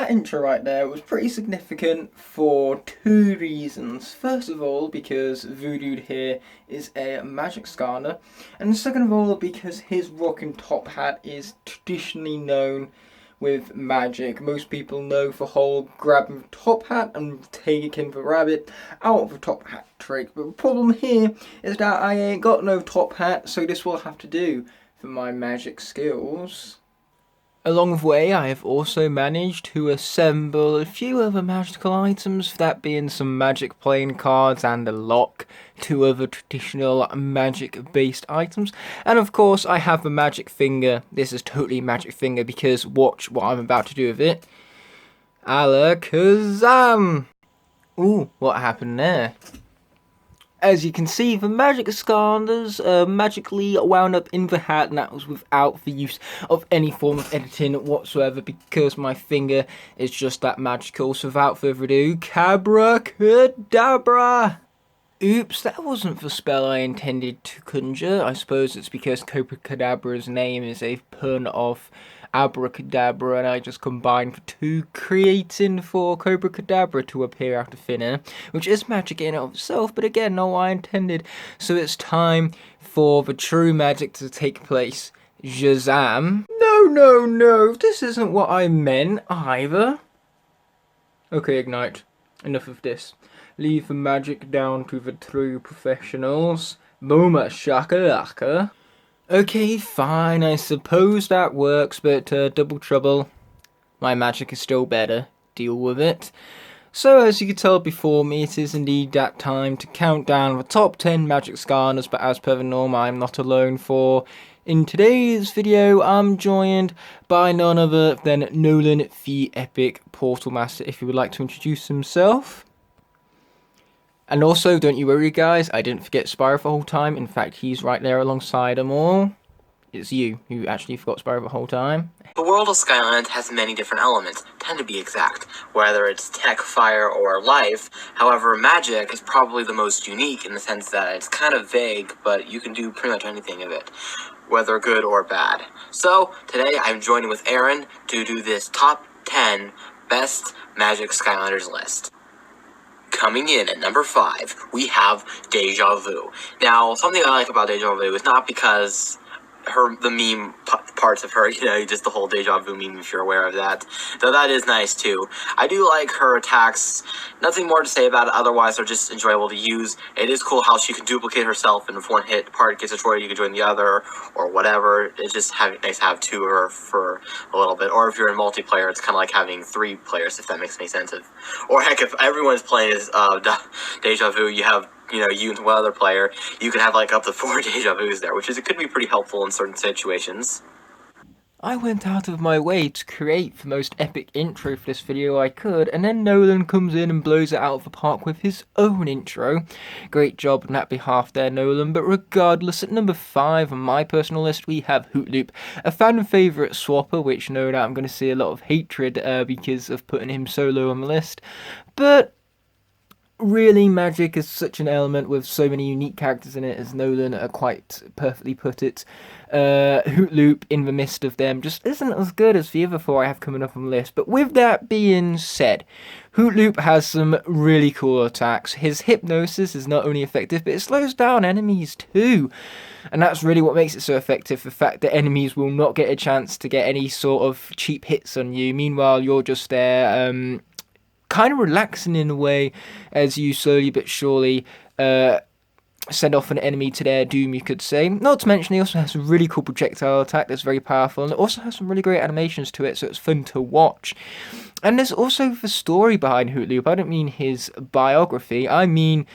that intro right there was pretty significant for two reasons. First of all, because Voodoo here is a magic Skylander, and second of all, because his rocking top hat is traditionally known with magic. Most people know the whole grabbing the top hat and taking the rabbit out of the top hat trick. But the problem here is that I ain't got no top hat, so this will have to do for my magic skills. Along the way, I have also managed to assemble a few other magical items, that being some magic playing cards and a lock, two other traditional magic-based items, and of course I have the magic finger. This is totally magic finger because watch what I'm about to do with it. Alakazam! Ooh, what happened there? As you can see, the magic Skylanders magically wound up in the hat, and that was without the use of any form of editing whatsoever, because my finger is just that magical. So without further ado, Cabracadabra! Oops, that wasn't the spell I intended to conjure. I suppose it's because Cabracadabra's name is a pun of abracadabra, and I just combined the two, creating for Cabracadabra to appear out of thin air, which is magic in and of itself, but again, not what I intended. So it's time for the true magic to take place. Shazam! No, this isn't what I meant either. Okay, Ignite. Enough of this. Leave the magic down to the true professionals. Booma shakalaka. Okay, fine, I suppose that works, but double trouble. My magic is still better. Deal with it. So, as you can tell before me, it is indeed that time to count down the top 10 magic Skylanders, but as per the norm, I'm not alone, for in today's video, I'm joined by none other than Nolan, the Epic Portal Master, if he would like to introduce himself. And also, don't you worry guys, I didn't forget Spyro the whole time. In fact, he's right there alongside them all. It's you who actually forgot Spyro the whole time. The world of Skyland has many different elements, 10 to be exact, whether it's tech, fire, or life. However, magic is probably the most unique in the sense that it's kind of vague, but you can do pretty much anything of it, whether good or bad. So, today I'm joining with Aaron to do this top 10 best magic Skylanders list. Coming in at number 5, we have Deja Vu. Now, something I like about Deja Vu is not because the meme parts of her, just the whole Deja Vu meme, if you're aware of that. Though that is nice too. I do like her attacks. Nothing more to say about it, otherwise they're just enjoyable to use. It is cool how she can duplicate herself, and if one hit part gets destroyed, you can join the other, or whatever. It's just nice to have two of her for a little bit. Or if you're in multiplayer, it's kind of like having 3 players, if that makes any sense. Or heck, if everyone's playing as Deja Vu, you have you and one other player, you can have like up to 4 Deja Vus there, it could be pretty helpful in certain situations. I went out of my way to create the most epic intro for this video I could, and then Nolan comes in and blows it out of the park with his own intro. Great job on that behalf there, Nolan. But regardless, at number 5 on my personal list, we have Hoot Loop, a fan favourite swapper, which no doubt I'm going to see a lot of hatred because of putting him so low on the list. But really, magic is such an element with so many unique characters in it, as Nolan quite perfectly put it. Hoot Loop, in the midst of them, just isn't as good as the other 4 I have coming up on the list. But with that being said, Hoot Loop has some really cool attacks. His hypnosis is not only effective, but it slows down enemies too. And that's really what makes it so effective, the fact that enemies will not get a chance to get any sort of cheap hits on you. Meanwhile, you're just there, kind of relaxing in a way, as you slowly but surely send off an enemy to their doom, you could say. Not to mention, he also has a really cool projectile attack that's very powerful, and it also has some really great animations to it, so it's fun to watch. And there's also the story behind Hoot Loop. I don't mean his biography, I mean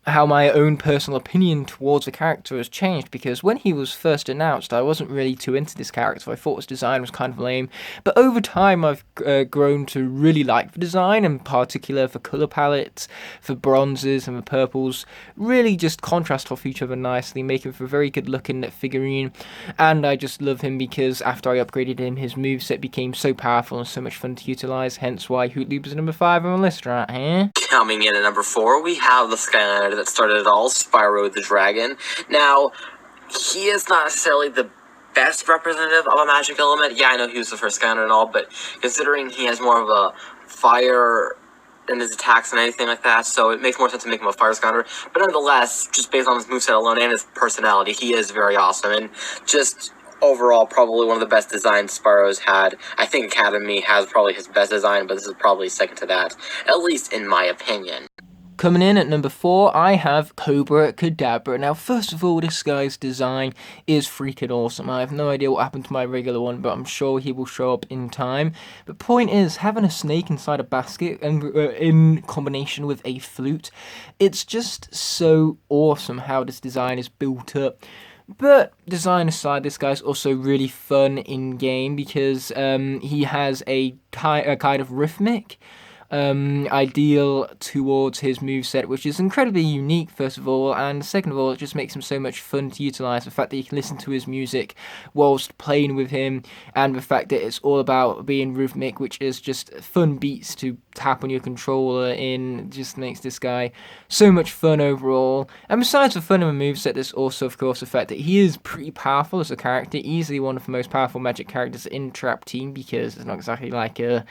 how my own personal opinion towards the character has changed, because when he was first announced, I wasn't really too into this character. I thought his design was kind of lame, but over time I've grown to really like the design, in particular the colour palettes, the bronzes and the purples really just contrast off each other nicely, making for a very good looking figurine. And I just love him because after I upgraded him, his moveset became so powerful and so much fun to utilise, hence why Hoot Loop is number 5 on the list right here. Coming in at number 4, we have the Skylander that started it all, Spyro the Dragon. Now, he is not necessarily the best representative of a magic element. Yeah, I know he was the first Skylander and all, but considering he has more of a fire in his attacks and anything like that, so it makes more sense to make him a fire Skylander. But nonetheless, just based on his moveset alone and his personality, he is very awesome, and just overall probably one of the best designs Spyro's had. I think Academy has probably his best design, but this is probably second to that, at least in my opinion. Coming in at number 4, I have Cobra Kadabra. Now, first of all, this guy's design is freaking awesome. I have no idea what happened to my regular one, but I'm sure he will show up in time. But point is, having a snake inside a basket and in combination with a flute, it's just so awesome how this design is built up. But design aside, this guy's also really fun in game because he has a kind of rhythmic ideal towards his moveset, which is incredibly unique, first of all, and second of all, it just makes him so much fun to utilize. The fact that you can listen to his music whilst playing with him, and the fact that it's all about being rhythmic, which is just fun beats to tap on your controller in, just makes this guy so much fun overall. And besides the fun of a moveset, there's also, of course, the fact that he is pretty powerful as a character, easily one of the most powerful magic characters in Trap Team, because it's not exactly like a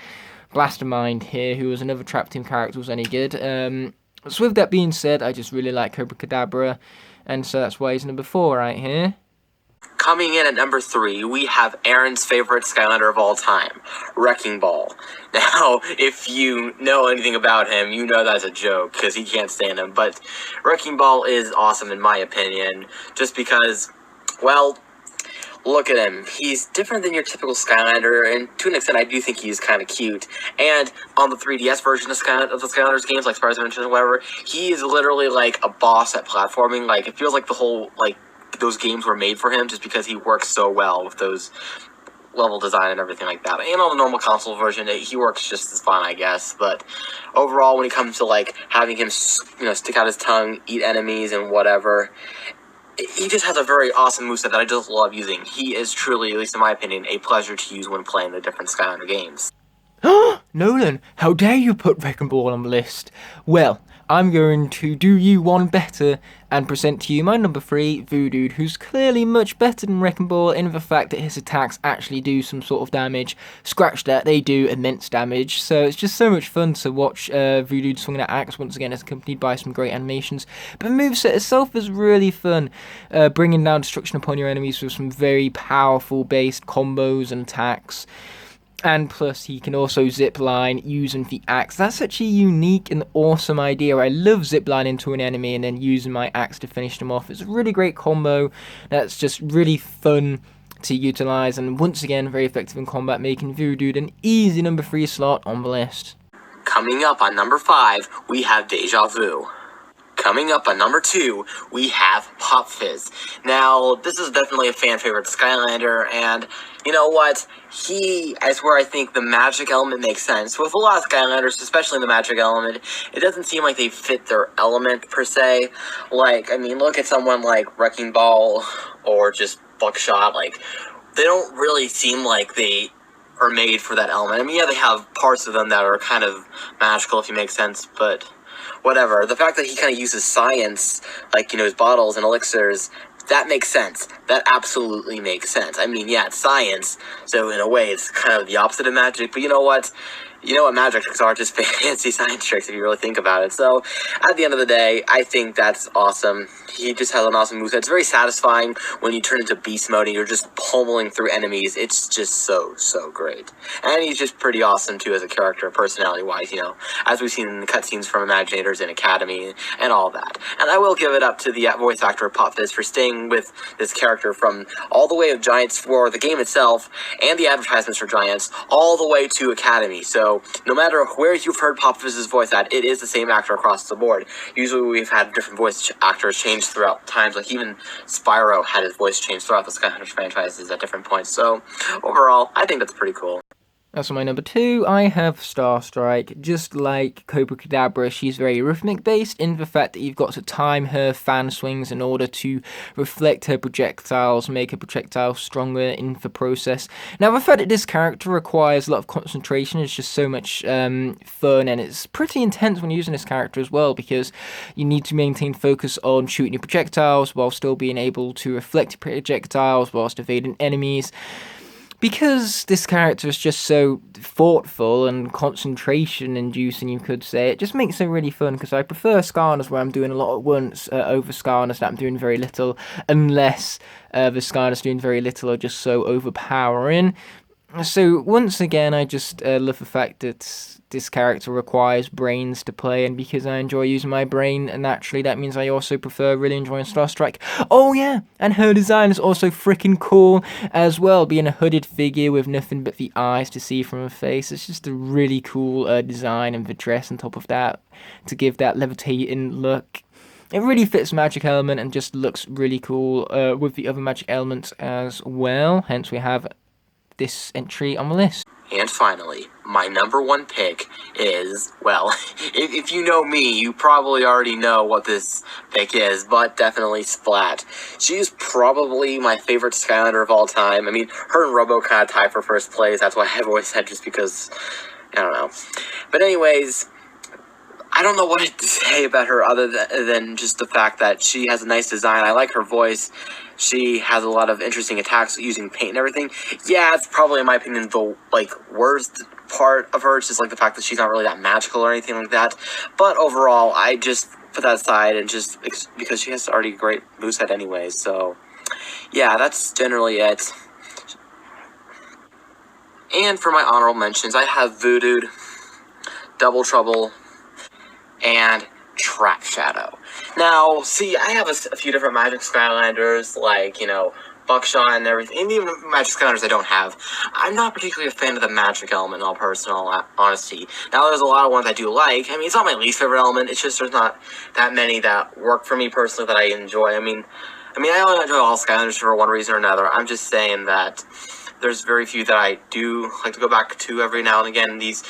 Blastermind here, who was another Trap Team character, was any good. So with that being said, I just really like Cobra Kadabra, and so that's why he's number 4 right here. Coming in at number 3, we have Aaron's favorite Skylander of all time, Wrecking Ball. Now, if you know anything about him, you know that's a joke, because he can't stand him, but Wrecking Ball is awesome in my opinion, just because, well, look at him. He's different than your typical Skylander, and to an extent, I do think he's kind of cute. And on the 3DS version of the Skylanders games, like Spyro's Adventures or whatever, he is literally like a boss at platforming. Like, it feels like the whole, like, those games were made for him just because he works so well with those level design and everything like that. And on the normal console version, he works just as fine, I guess. But overall, when it comes to, like, having him, stick out his tongue, eat enemies, and whatever, he just has a very awesome moveset that I just love using. He is truly, at least in my opinion, a pleasure to use when playing the different Skylander games. Nolan, how dare you put Wrecking Ball on the list? Well, I'm going to do you one better and present to you my number 3, Voodoo, who's clearly much better than Wrecking Ball in the fact that his attacks actually do some sort of damage. Scratch that, they do immense damage, so it's just so much fun to watch Voodoo swinging at axe. Once again, it's accompanied by some great animations, but the moveset itself is really fun, bringing down destruction upon your enemies with some very powerful based combos and attacks. And plus, he can also zipline using the axe. That's such a unique and awesome idea. I love ziplining into an enemy and then using my axe to finish them off. It's a really great combo that's just really fun to utilize, and once again, very effective in combat, making Voodoo an easy number 3 slot on the list. Coming up on number 5, we have Deja Vu. Coming up on number 2, we have Pop Fizz. Now, this is definitely a fan favorite Skylander, and you know what? He is where I think the magic element makes sense. With a lot of Skylanders, especially the magic element, it doesn't seem like they fit their element per se. Like, I mean, look at someone like Wrecking Ball or just Buckshot. Like, they don't really seem like they are made for that element. I mean, yeah, they have parts of them that are kind of magical, if you make sense, but whatever. The fact that he kind of uses science, like, his bottles and elixirs, that makes sense. That absolutely makes sense. I mean, yeah, it's science, so in a way, it's kind of the opposite of magic, but you know what? Magic tricks are just fancy science tricks if you really think about it. So, at the end of the day, I think that's awesome. He just has an awesome moveset. It's very satisfying when you turn into beast mode and you're just pummeling through enemies. It's just so great. And he's just pretty awesome, too, as a character, personality-wise, as we've seen in the cutscenes from Imaginators and Academy and all that. And I will give it up to the voice actor of Pop Fizz for staying with this character from all the way of Giants for the game itself and the advertisements for Giants all the way to Academy. So, no matter where you've heard Pop Fizz's voice at, it is the same actor across the board. Usually we've had different voice actors change throughout times, like even Spyro had his voice changed throughout the Skylanders franchises at different points. So overall, I think that's pretty cool. That's my number 2. I have Star Strike. Just like Cobra Kadabra, she's very rhythmic based in the fact that you've got to time her fan swings in order to reflect her projectiles, make her projectiles stronger in the process. Now, the fact that this character requires a lot of concentration is just so much fun, and it's pretty intense when using this character as well, because you need to maintain focus on shooting your projectiles while still being able to reflect your projectiles whilst evading enemies. Because this character is just so thoughtful and concentration-inducing, you could say, it just makes it really fun, because I prefer Skylanders where I'm doing a lot at once over Skylanders that I'm doing very little, unless the Skylanders doing very little are just so overpowering. So, once again, I just love the fact that this character requires brains to play, and because I enjoy using my brain, and naturally that means I also prefer really enjoying Star Strike. Oh yeah, and her design is also freaking cool as well, being a hooded figure with nothing but the eyes to see from her face. It's just a really cool design, and the dress on top of that to give that levitating look. It really fits Magic Element and just looks really cool with the other Magic Elements as well, hence we have this entry on the list. And finally, my number 1 pick is, well, if you know me, you probably already know what this pick is, but definitely Splat. She is probably my favorite Skylander of all time. I mean, her and Robo kind of tied for first place. That's what I've always said, just because, I don't know. But anyways, I don't know what to say about her other than just the fact that she has a nice design. I like her voice. She has a lot of interesting attacks using paint and everything. Yeah, it's probably, in my opinion, the worst part of her. It's just the fact that she's not really that magical or anything like that. But overall, I just put that aside, and just because she has already a great moveset anyway. So yeah, that's generally it. And for my honorable mentions, I have Voodooed, Double Trouble, and Trap Shadow. Now, see, I have a few different Magic Skylanders, Buckshot and everything, and even Magic Skylanders I don't have. I'm not particularly a fan of the Magic element, in all personal honesty. Now, there's a lot of ones I do like. I mean, it's not my least favorite element, it's just there's not that many that work for me personally that I enjoy. I mean, I only enjoy all Skylanders for one reason or another. I'm just saying that there's very few that I do like to go back to every now and again. These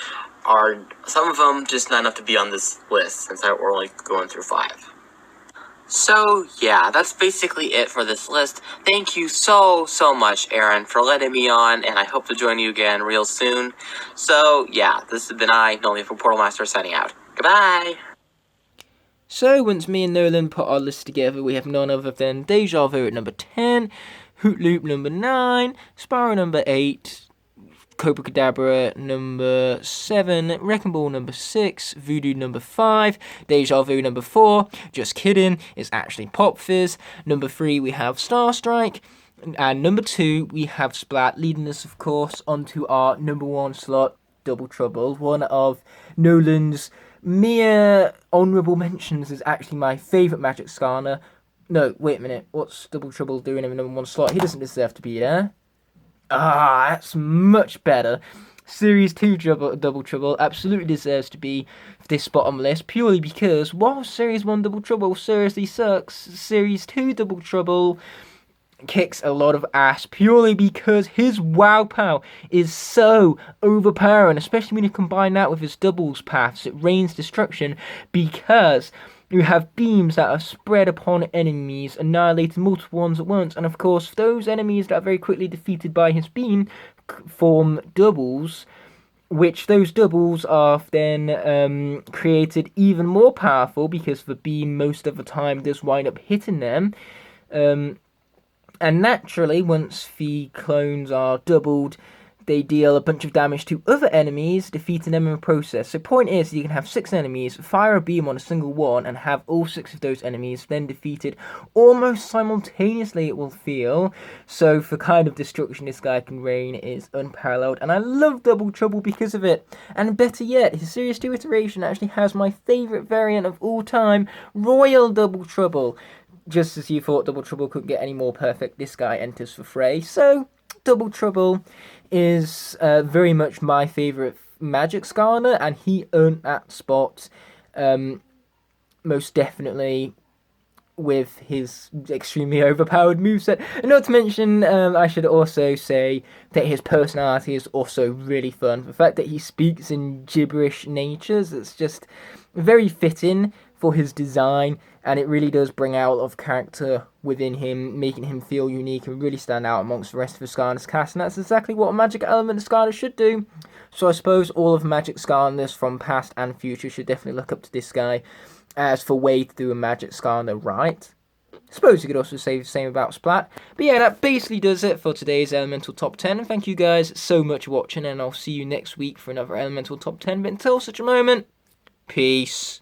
are, some of them, just not enough to be on this list, since we're only going through 5. So, yeah, that's basically it for this list. Thank you so much, Aaron, for letting me on, and I hope to join you again real soon. So, yeah, this has been Nolan from Portal Master, signing out. Goodbye! So, once me and Nolan put our list together, we have none other than Deja Vu at number 10, Hoot Loop number 9, Spyro number 8, Cobra Kadabra number 7, Wrecking Ball number 6, Voodoo number 5, Deja Vu number 4, just kidding, it's actually Pop Fizz. Number 3 we have Star Strike, and number 2 we have Splat, leading us of course onto our number 1 slot, Double Trouble, one of Nolan's mere honourable mentions. Is actually my favourite Magic Skylander. No, wait a minute, what's Double Trouble doing in the number 1 slot? He doesn't deserve to be there. That's much better. Series 2 Double Trouble absolutely deserves to be this spot on the list, purely because while Series 1 Double Trouble seriously sucks, Series 2 Double Trouble kicks a lot of ass, purely because his wow pow is so overpowering, especially when you combine that with his doubles paths. It rains destruction, because you have beams that are spread upon enemies, annihilating multiple ones at once, and of course those enemies that are very quickly defeated by his beam form doubles, which those doubles are then created even more powerful, because the beam most of the time does wind up hitting them, and naturally once the clones are doubled, they deal a bunch of damage to other enemies, defeating them in the process. So point is, you can have 6 enemies, fire a beam on a single one, and have all 6 of those enemies then defeated almost simultaneously, it will feel. So for kind of destruction this guy can rain is unparalleled, and I love Double Trouble because of it. And better yet, his Series 2 iteration actually has my favourite variant of all time, Royal Double Trouble. Just as you thought Double Trouble couldn't get any more perfect, this guy enters the fray. So Double Trouble is very much my favourite Magic Skylander, and he earned that spot most definitely. with his extremely overpowered moveset. And not to mention, I should also say that his personality is also really fun. The fact that he speaks in gibberish natures, it's just very fitting for his design, and it really does bring out a lot of character within him, making him feel unique and really stand out amongst the rest of the Skylanders cast, and that's exactly what a Magic Element Skylander should do. So I suppose all of Magic Skylanders from past and future should definitely look up to this guy as for way to do a Magic Skylander right. I suppose you could also say the same about Splat. But yeah, that basically does it for today's Elemental Top 10. And thank you guys so much for watching, and I'll see you next week for another Elemental Top 10. But until such a moment, peace.